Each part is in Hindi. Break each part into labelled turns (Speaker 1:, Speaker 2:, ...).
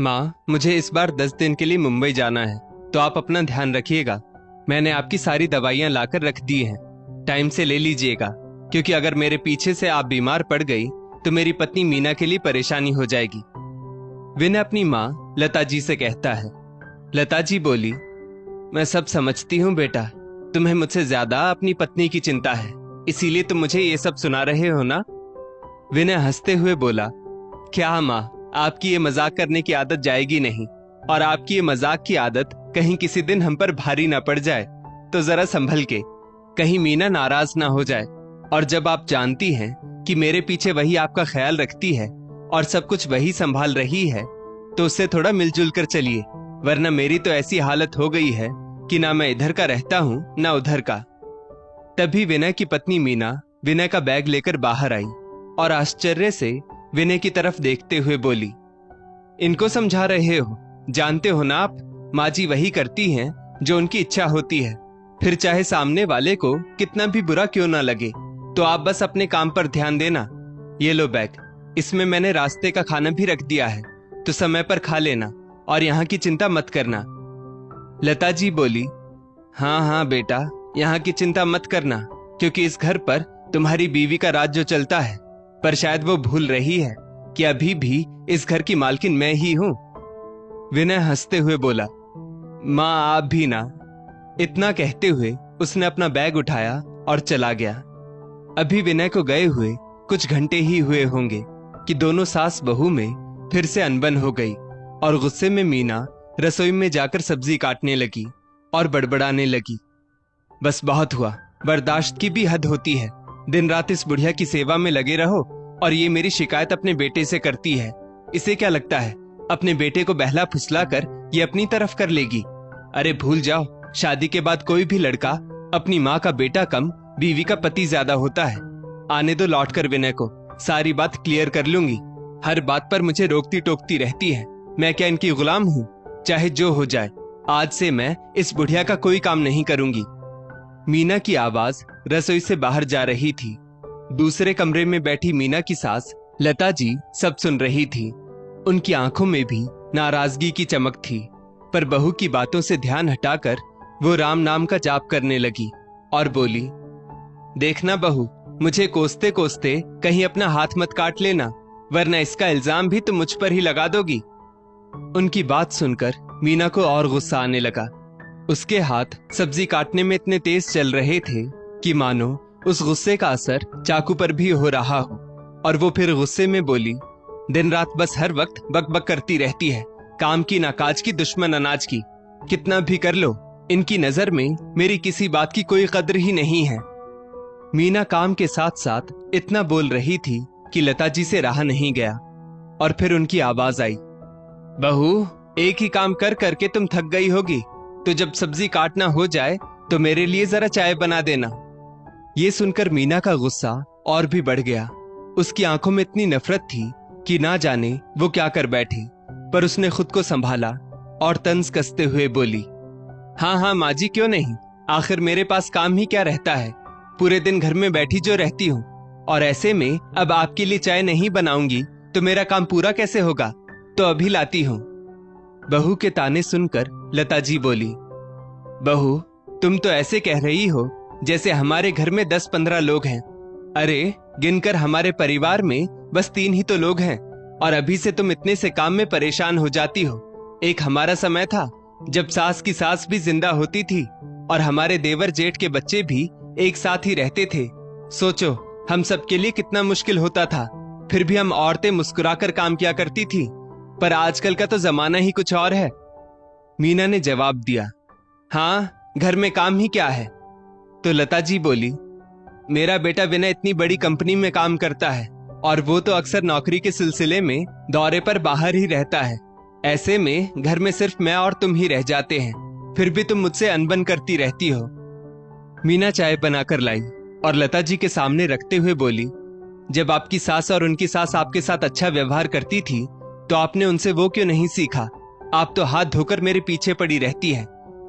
Speaker 1: माँ, मुझे इस बार 10 दिन के लिए मुंबई जाना है, तो आप अपना ध्यान रखिएगा। मैंने आपकी सारी दवाइयाँ लाकर रख दी हैं, टाइम से ले लीजिएगा, क्योंकि अगर मेरे पीछे से आप बीमार पड़ गई तो मेरी पत्नी मीना के लिए परेशानी हो जाएगी। विनय अपनी माँ लता जी से कहता है। लता जी बोली, मैं सब समझती हूँ बेटा, तुम्हें मुझसे ज्यादा अपनी पत्नी की चिंता है, इसीलिए तुम मुझे ये सब सुना रहे हो ना। विनय हंसते हुए बोला, क्या माँ, आपकी ये मजाक करने की आदत जाएगी नहीं, और आपकी ये मजाक की आदत कहीं किसी दिन हम पर भारी ना पड़ जाए तो जरा संभल के, कहीं मीना नाराज ना हो जाए। और जब आप जानती हैं कि मेरे पीछे वही आपका ख्याल रखती है और सब कुछ वही संभाल रही है, तो उससे थोड़ा मिलजुल कर चलिए, वरना मेरी तो ऐसी हालत हो गई है कि ना मैं इधर का रहता हूँ ना उधर का। तभी विनय की पत्नी मीना विनय का बैग लेकर बाहर आई और आश्चर्य से विनय की तरफ देखते हुए बोली, इनको समझा रहे हो? जानते हो ना आप, माँ जी वही करती हैं जो उनकी इच्छा होती है, फिर चाहे सामने वाले को कितना भी बुरा क्यों ना लगे। तो आप बस अपने काम पर ध्यान देना। ये लो बैग, इसमें मैंने रास्ते का खाना भी रख दिया है, तो समय पर खा लेना और यहाँ की चिंता मत करना। लता जी बोली, हाँ हाँ बेटा, यहाँ की चिंता मत करना, क्योंकि इस घर पर तुम्हारी बीवी का राज जो चलता है, पर शायद वो भूल रही है कि अभी भी इस घर की मालकिन मैं ही हूं। विनय हंसते हुए बोला, माँ आप भी ना। इतना कहते हुए उसने अपना बैग उठाया और चला गया। अभी विनय को गए हुए कुछ घंटे ही हुए होंगे कि दोनों सास बहू में फिर से अनबन हो गई और गुस्से में मीना रसोई में जाकर सब्जी काटने लगी और बड़बड़ाने लगी, बस बहुत हुआ, बर्दाश्त की भी हद होती है। दिन रात इस बुढ़िया की सेवा में लगे रहो और ये मेरी शिकायत अपने बेटे से करती है। इसे क्या लगता है अपने बेटे को बहला फुसला कर ये अपनी तरफ कर लेगी? अरे भूल जाओ, शादी के बाद कोई भी लड़का अपनी माँ का बेटा कम बीवी का पति ज्यादा होता है। आने दो लौट कर विनय को, सारी बात क्लियर कर लूंगी। हर बात पर मुझे रोकती टोकती रहती है, मैं क्या इनकी गुलाम हूँ? चाहे जो हो जाए, आज से मैं इस बुढ़िया का कोई काम नहीं करूंगी। मीना की आवाज रसोई से बाहर जा रही थी। दूसरे कमरे में बैठी मीना की सास लता जी सब सुन रही थी। उनकी आंखों में भी नाराजगी की चमक थी, पर बहू की बातों से ध्यान हटाकर वो राम नाम का जाप करने लगी और बोली, देखना बहू, मुझे कोसते कोसते कहीं अपना हाथ मत काट लेना, वरना इसका इल्जाम भी तुम मुझ पर ही लगा दोगी। उनकी बात सुनकर मीना को और गुस्सा आने लगा। उसके हाथ सब्जी काटने में इतने तेज चल रहे थे कि मानो उस गुस्से का असर चाकू पर भी हो रहा हो, और वो फिर गुस्से में बोली, दिन रात बस हर वक्त बकबक करती रहती है, काम की ना काज की, दुश्मन अनाज की। कितना भी कर लो, इनकी नजर में मेरी किसी बात की कोई कद्र ही नहीं है। मीना काम के साथ साथ इतना बोल रही थी कि लता जी से रहा नहीं गया, और फिर उनकी आवाज आई, बहू, एक ही काम कर करके तुम थक गई होगी, तो जब सब्जी काटना हो जाए तो मेरे लिए जरा चाय बना देना। ये सुनकर मीना का गुस्सा और भी बढ़ गया। उसकी आंखों में इतनी नफरत थी कि ना जाने वो क्या कर बैठी, पर उसने खुद को संभाला और तंज कसते हुए बोली, हाँ हाँ माँ जी, क्यों नहीं, आखिर मेरे पास काम ही क्या रहता है, पूरे दिन घर में बैठी जो रहती हूँ, और ऐसे में अब आपके लिए चाय नहीं बनाऊंगी तो मेरा काम पूरा कैसे होगा? तो अभी लाती हूँ। बहू के ताने सुनकर लता जी बोली, बहू, तुम तो ऐसे कह रही हो जैसे हमारे घर में 10-15 लोग हैं। अरे गिनकर हमारे परिवार में बस 3 ही तो लोग हैं, और अभी से तुम इतने से काम में परेशान हो जाती हो। एक हमारा समय था जब सास की सास भी जिंदा होती थी और हमारे देवर जेठ के बच्चे भी एक साथ ही रहते थे। सोचो हम सबके लिए कितना मुश्किल होता था, फिर भी हम औरतें मुस्कुराकर काम किया करती थी, पर आजकल का तो जमाना ही कुछ और है। मीना ने जवाब दिया, हाँ, घर में काम ही क्या है? तो लता जी बोली, मेरा बेटा विनय इतनी बड़ी कंपनी में काम करता है और वो तो अक्सर नौकरी के सिलसिले में दौरे पर बाहर ही रहता है। ऐसे में घर में सिर्फ मैं और तुम ही रह जाते हैं, फिर भी तुम मुझसे अनबन करती रहती हो। मीना चाय बनाकर लाई और लता जी के सामने रखते हुए बोली, जब आपकी सास और उनकी सास आपके साथ अच्छा व्यवहार करती थी तो आपने उनसे वो क्यों नहीं सीखा? आप तो हाथ धोकर मेरे पीछे पड़ी रहती है,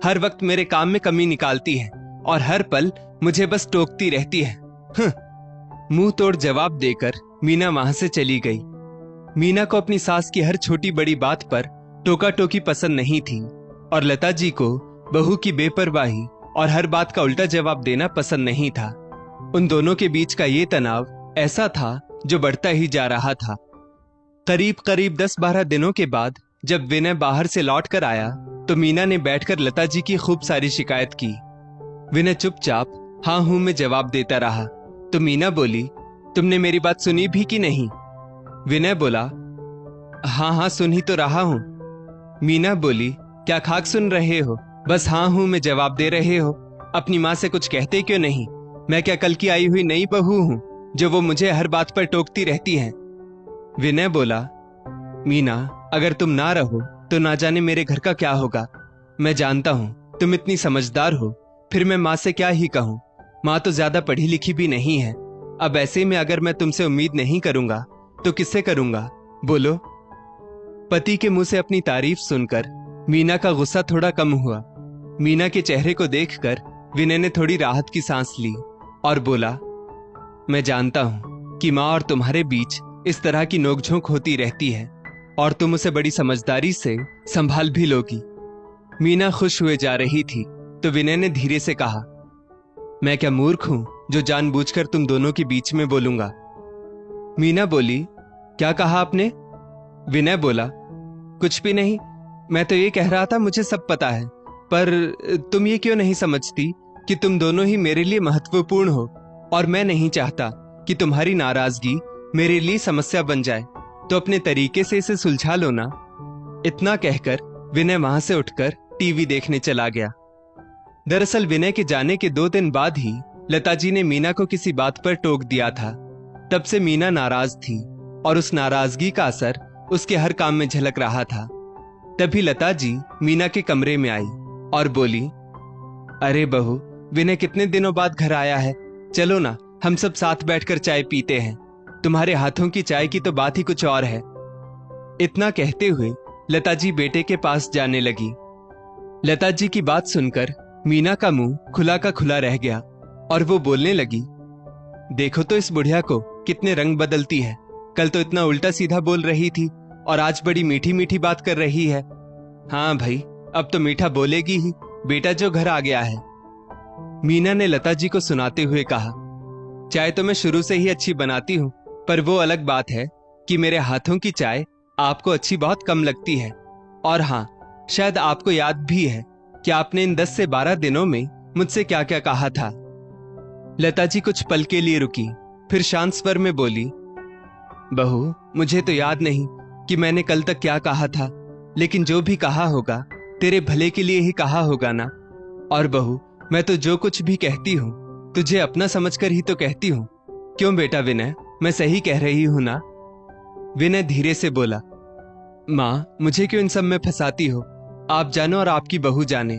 Speaker 1: हर वक्त मेरे काम में कमी निकालती है और हर पल मुझे बस टोकती रहती है। मुंह तोड़ जवाब देकर मीना वहां से चली गई। मीना को अपनी सास की हर छोटी बड़ी बात पर टोका टोकी पसंद नहीं थी और लता जी को बहू की बेपरवाही और हर बात का उल्टा जवाब देना पसंद नहीं था। उन दोनों के बीच का ये तनाव ऐसा था जो बढ़ता ही जा रहा था। करीब करीब 10-12 दिनों के बाद जब विनय बाहर से लौट कर आया तो मीना ने बैठकर लता जी की खूब सारी शिकायत की। विनय चुपचाप हाँ हूं में जवाब देता रहा तो मीना बोली, तुमने मेरी बात सुनी भी कि नहीं? विनय बोला, हाँ हाँ सुन ही तो रहा हूं। मीना बोली, क्या खाक सुन रहे हो? बस हाँ हूं में जवाब दे रहे हो। अपनी माँ से कुछ कहते क्यों नहीं? मैं क्या कल की आई हुई नई बहू हूं जो वो मुझे हर बात पर टोकती रहती हैं? विनय बोला, मीना अगर तुम ना रहो तो ना जाने मेरे घर का क्या होगा। मैं जानता हूं तुम इतनी समझदार हो, फिर मैं माँ से क्या ही कहूं। माँ तो ज्यादा पढ़ी लिखी भी नहीं है। अब ऐसे में अगर मैं तुमसे उम्मीद नहीं करूंगा तो किससे करूंगा? बोलो। पति के मुंह से अपनी तारीफ सुनकर मीना का गुस्सा थोड़ा कम हुआ। मीना के चेहरे को देखकर विनय ने थोड़ी राहत की सांस ली और बोला, मैं जानता हूं कि माँ और तुम्हारे बीच इस तरह की नोकझोंक होती रहती है और तुम उसे बड़ी समझदारी से संभाल भी लोगी। मीना खुश हुए जा रही थी तो विनय ने धीरे से कहा, मैं क्या मूर्ख हूं जो जानबूझकर तुम दोनों के बीच में बोलूंगा? मीना बोली, क्या कहा आपने? विनय बोला, कुछ भी नहीं, मैं तो ये कह रहा था मुझे सब पता है, पर तुम ये क्यों नहीं समझती कि तुम दोनों ही मेरे लिए महत्वपूर्ण हो और मैं नहीं चाहता कि तुम्हारी नाराजगी मेरे लिए समस्या बन जाए, तो अपने तरीके से इसे सुलझा लो ना। इतना कहकर विनय वहां से उठकर टीवी देखने चला गया। दरअसल विनय के जाने के 2 दिन बाद ही लता जी ने मीना को किसी बात पर टोक दिया था। तब से मीना नाराज थी और उस नाराजगी का असर उसके हर काम में झलक रहा था। तभी लता जी मीना के कमरे में आई और बोली, अरे बहू, विनय कितने दिनों बाद घर आया है, चलो ना हम सब साथ बैठकर चाय पीते हैं। तुम्हारे हाथों की चाय की तो बात ही कुछ और है। इतना कहते हुए लता जी बेटे के पास जाने लगी। लता जी की बात सुनकर मीना का मुंह खुला का खुला रह गया और वो बोलने लगी, देखो तो इस बुढ़िया को कितने रंग बदलती है। कल तो इतना उल्टा सीधा बोल रही थी और आज बड़ी मीठी मीठी बात कर रही है। हाँ भाई, अब तो मीठा बोलेगी ही, बेटा जो घर आ गया है। मीना ने लता जी को सुनाते हुए कहा, चाय तो मैं शुरू से ही अच्छी बनाती हूँ, पर वो अलग बात है कि मेरे हाथों की चाय आपको अच्छी बहुत कम लगती है। और हाँ, शायद आपको याद भी है कि आपने इन 10 से 12 दिनों में मुझसे क्या क्या कहा था। लता जी कुछ पल के लिए रुकी, फिर शांत स्वर में बोली, बहू, मुझे तो याद नहीं कि मैंने कल तक क्या कहा था, लेकिन जो भी कहा होगा तेरे भले के लिए ही कहा होगा ना। और बहू, मैं तो जो कुछ भी कहती हूँ तुझे अपना समझकर ही तो कहती हूँ। क्यों बेटा विनय, मैं सही कह रही हूं ना? विनय धीरे से बोला, माँ मुझे क्यों इन सब में फंसाती हो? आप जानो और आपकी बहू जाने।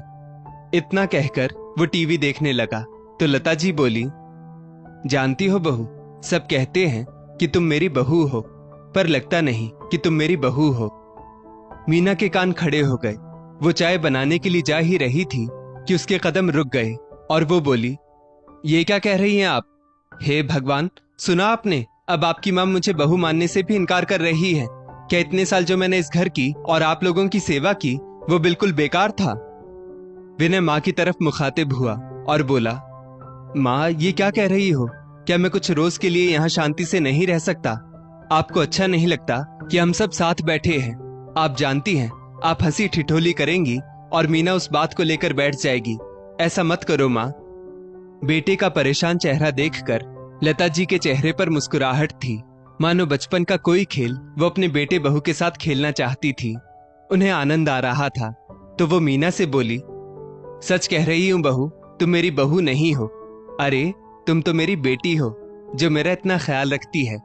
Speaker 1: इतना कहकर वो टीवी देखने लगा तो लता जी बोली, जानती हो बहू, सब कहते हैं कि तुम मेरी बहू हो, पर लगता नहीं कि तुम मेरी बहू हो। मीना के कान खड़े हो गए। वो चाय बनाने के लिए जा ही रही थी कि उसके कदम रुक गए और वो बोली, ये क्या कह रही हैं आप? हे भगवान, सुना आपने? अब आपकी मां मुझे बहू मानने से भी इनकार कर रही है। क्या इतने साल जो मैंने इस घर की और आप लोगों की सेवा की वो बिल्कुल बेकार था? विनय मां की तरफ मुखातिब हुआ और बोला, मां ये क्या कह रही हो? क्या मैं कुछ रोज के लिए यहाँ शांति से नहीं रह सकता? आपको अच्छा नहीं लगता कि हम सब साथ बैठे हैं? आप जानती हैं आप हंसी ठिठोली करेंगी और मीना उस बात को लेकर बैठ जाएगी। ऐसा मत करो मां। बेटे का परेशान चेहरा देखकर लता जी के चेहरे पर मुस्कुराहट थी, मानो बचपन का कोई खेल वो अपने बेटे बहू के साथ खेलना चाहती थी। उन्हें आनंद आ रहा था तो वो मीना से बोली, सच कह रही हूं बहू, तुम मेरी बहू नहीं हो। अरे तुम तो मेरी बेटी हो जो मेरा इतना ख्याल रखती है।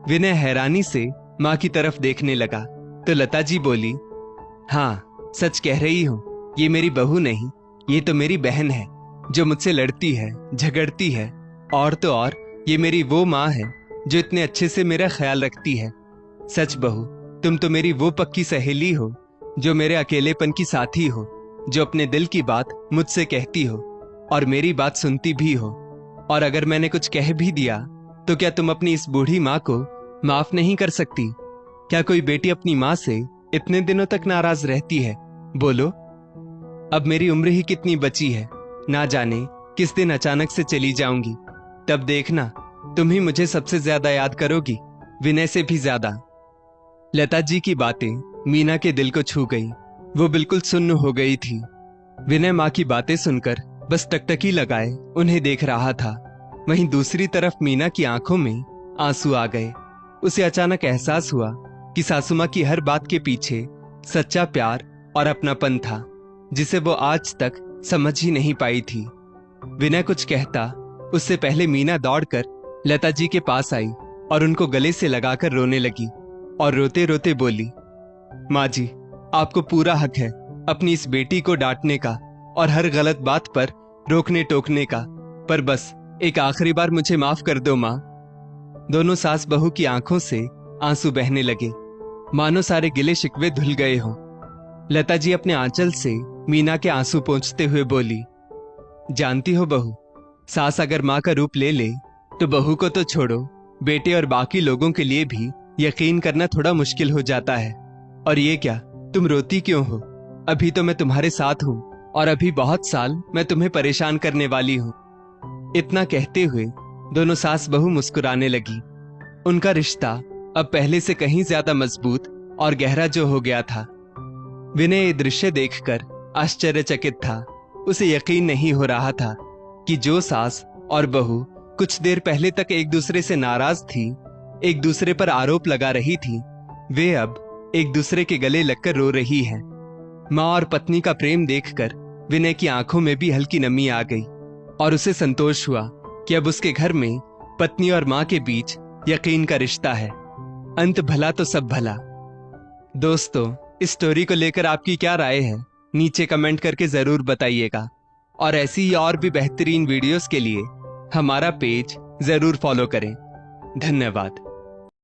Speaker 1: विनय हैरानी से मां की तरफ देखने लगा तो लता जी बोली, हाँ सच कह रही हूं, ये मेरी बहू नहीं, ये तो मेरी बहन है जो मुझसे लड़ती है, झगड़ती है, और तो और ये मेरी वो माँ है जो इतने अच्छे से मेरा ख्याल रखती है। सच बहू, तुम तो मेरी वो पक्की सहेली हो जो मेरे अकेलेपन की साथी हो, जो अपने दिल की बात मुझसे कहती हो और मेरी बात सुनती भी हो। और अगर मैंने कुछ कह भी दिया तो क्या तुम अपनी इस बूढ़ी माँ को माफ नहीं कर सकती? क्या कोई बेटी अपनी माँ से इतने दिनों तक नाराज रहती है? बोलो। अब मेरी उम्र ही कितनी बची है, ना जाने किस दिन अचानक से चली जाऊंगी। तब देखना, तुम ही मुझे सबसे ज्यादा याद करोगी, विनय से भी ज्यादा। लता जी की बातें मीना के दिल को छू गई। वो बिल्कुल सुन्न हो गई थी। विनय माँ की बातें सुनकर बस टकटकी लगाए उन्हें देख रहा था। वहीं दूसरी तरफ मीना की आंखों में आंसू आ गए। उसे अचानक एहसास हुआ कि सासू माँ की हर बात के पीछे सच्चा प्यार और अपनापन था, जिसे वो आज तक समझ ही नहीं पाई थी। विनय कुछ कहता उससे पहले मीना दौड़कर लता जी के पास आई और उनको गले से लगाकर रोने लगी और रोते रोते बोली, माँ जी, आपको पूरा हक है अपनी इस बेटी को डांटने का और हर गलत बात पर रोकने टोकने का, पर बस एक आखिरी बार मुझे माफ कर दो माँ। दोनों सास बहू की आंखों से आंसू बहने लगे, मानो सारे गिले शिकवे धुल गए हों। लता जी अपने आंचल से मीना के आंसू पोंछते हुए बोली, जानती हो बहू, सास अगर माँ का रूप ले ले तो बहू को तो छोड़ो, बेटे और बाकी लोगों के लिए भी यकीन करना थोड़ा मुश्किल हो जाता है। और ये क्या, तुम रोती क्यों हो? अभी तो मैं तुम्हारे साथ हूँ और अभी बहुत साल मैं तुम्हें परेशान करने वाली हूँ। इतना कहते हुए दोनों सास बहू मुस्कुराने लगी। उनका रिश्ता अब पहले से कहीं ज्यादा मजबूत और गहरा जो हो गया था। विनय ये दृश्य देखकर आश्चर्यचकित था। उसे यकीन नहीं हो रहा था कि जो सास और बहू कुछ देर पहले तक एक दूसरे से नाराज थी, एक दूसरे पर आरोप लगा रही थी, वे अब एक दूसरे के गले लगकर रो रही हैं। माँ और पत्नी का प्रेम देखकर विनय की आंखों में भी हल्की नमी आ गई और उसे संतोष हुआ कि अब उसके घर में पत्नी और माँ के बीच यकीन का रिश्ता है। अंत भला तो सब भला। दोस्तों, इस स्टोरी को लेकर आपकी क्या राय है, नीचे कमेंट करके जरूर बताइएगा। और ऐसी ही और भी बेहतरीन वीडियोस के लिए हमारा पेज जरूर फॉलो करें। धन्यवाद।